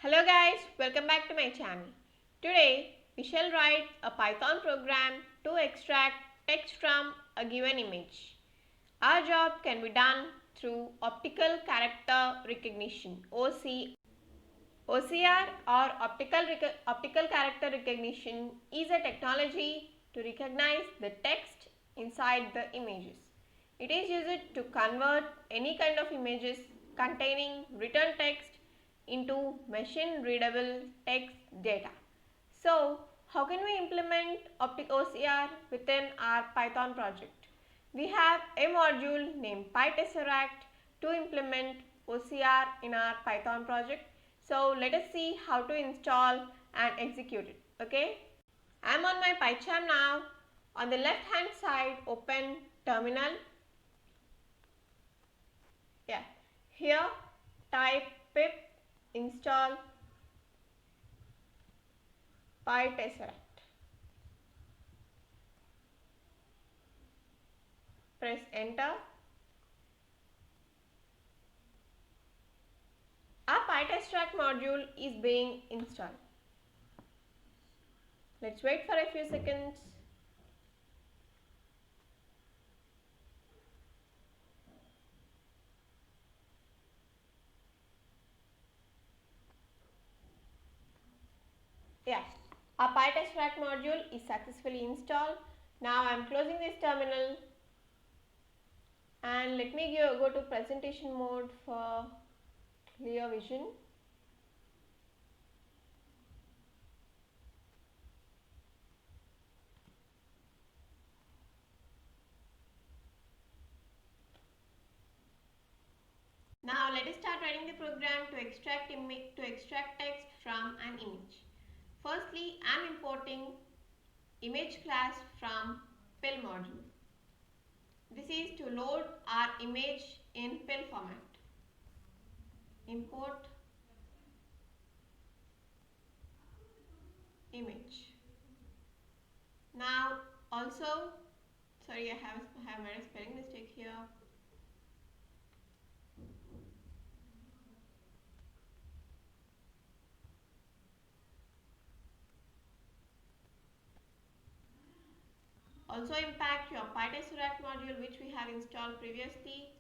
Hello guys, welcome back to my channel. Today we shall write a Python program to extract text from a given image. Our job can be done through optical character recognition (OCR). OCR or optical character recognition is a technology to recognize the text inside the images. It is used to convert any kind of images containing written text into machine readable text data. So, how can we implement OCR within our Python project? We have a module named pytesseract to implement OCR in our Python project. So, let us see how to install and execute it. Okay, I am on my pycharm now. On the left hand side, open terminal. Yeah, here type pip install pytesseract. Press enter. Our pytesseract module is being installed. Let's wait for a few seconds. Yeah, our pytesseract module is successfully installed. Now I am closing this terminal and let me go to presentation mode for clear vision. Now let us start writing the program to extract text from an image. Firstly, I am importing image class from pill module. This is to load our image in pill format. Import image. Now also, sorry, I have made a spelling mistake here. Also impact your pytesseract module which we have installed previously.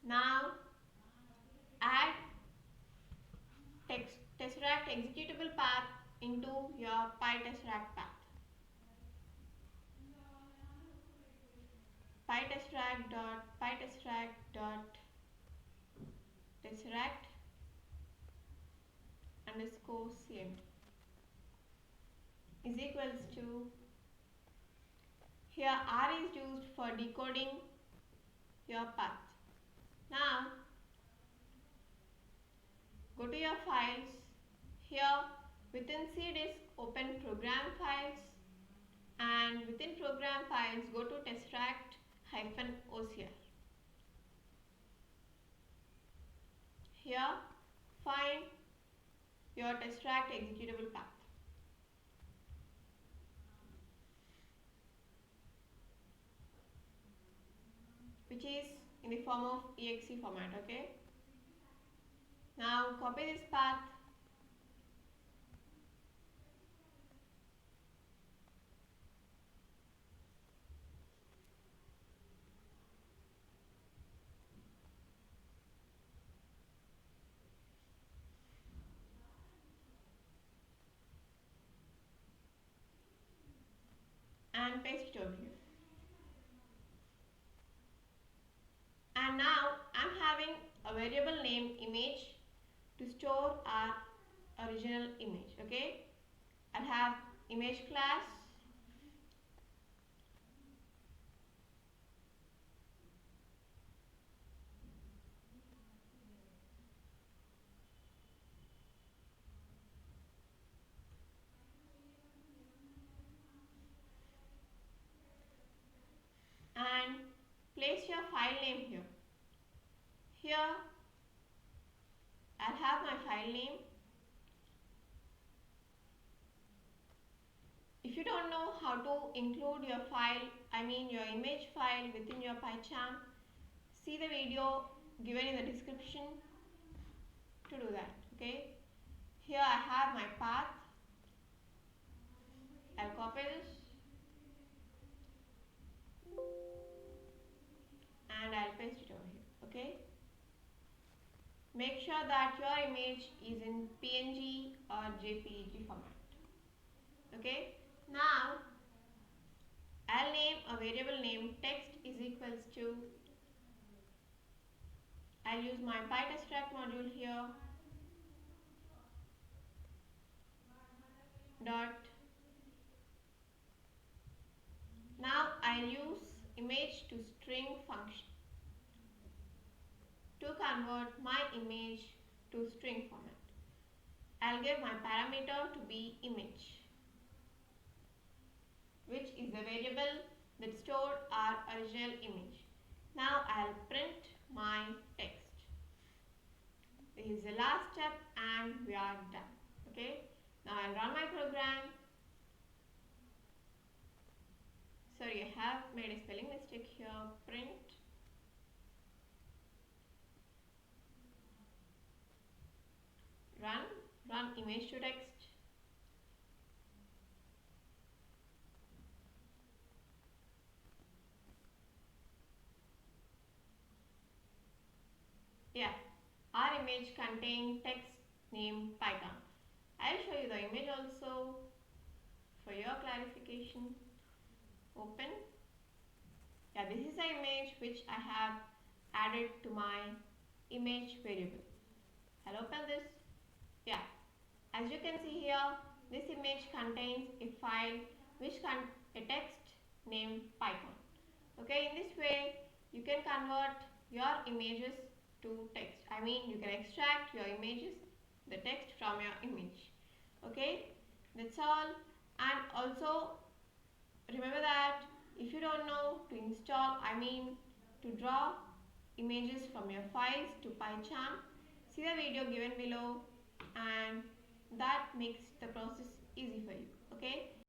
Now add tesseract executable path into your pytesseract path. pytesseract underscore cmd is equals to, here R is used for decoding your path. Now go to your files. Here within C disk open program files, and within program files go to tesseract-OCR. Here find your tesseract executable path. Which is in the form of exe format. Okay. Now copy this path and paste it over here. And now I'm having a variable named image to store our original image. Okay, I'll have image class, and place your file name here. Here I'll have my file name. If you don't know how to include your file, I mean your image file within your pycharm, see the video given in the description to do that. Okay, here I have my path. I'll copy this and I'll paste it over here. Okay, make sure that your image is in PNG or JPEG format. Okay, now I'll name a variable name text is equals to, I'll use my pytesseract module here, dot. Now I'll use image to string function to convert my image to string format. I'll give my parameter to be image, which is the variable that stored our original image. Now I'll print my text. This is the last step and we are done. Okay, now I'll run my program. Sorry, I have made a spelling mistake here. Print run image to text. Yeah, our image contains text name pycharm. I'll show you the image also for your clarification. Open. Yeah, this is the image which I have added to my image variable. I'll open this. Yeah, as you can see here, this image contains a file which contains a text named pycharm. Okay, in this way you can convert your images to text. I mean, you can extract your images, the text from your image. Okay, that's all. And also remember that if you don't know to install, I mean to draw images from your files to pycharm, see the video given below and that makes the process easy for you. Okay.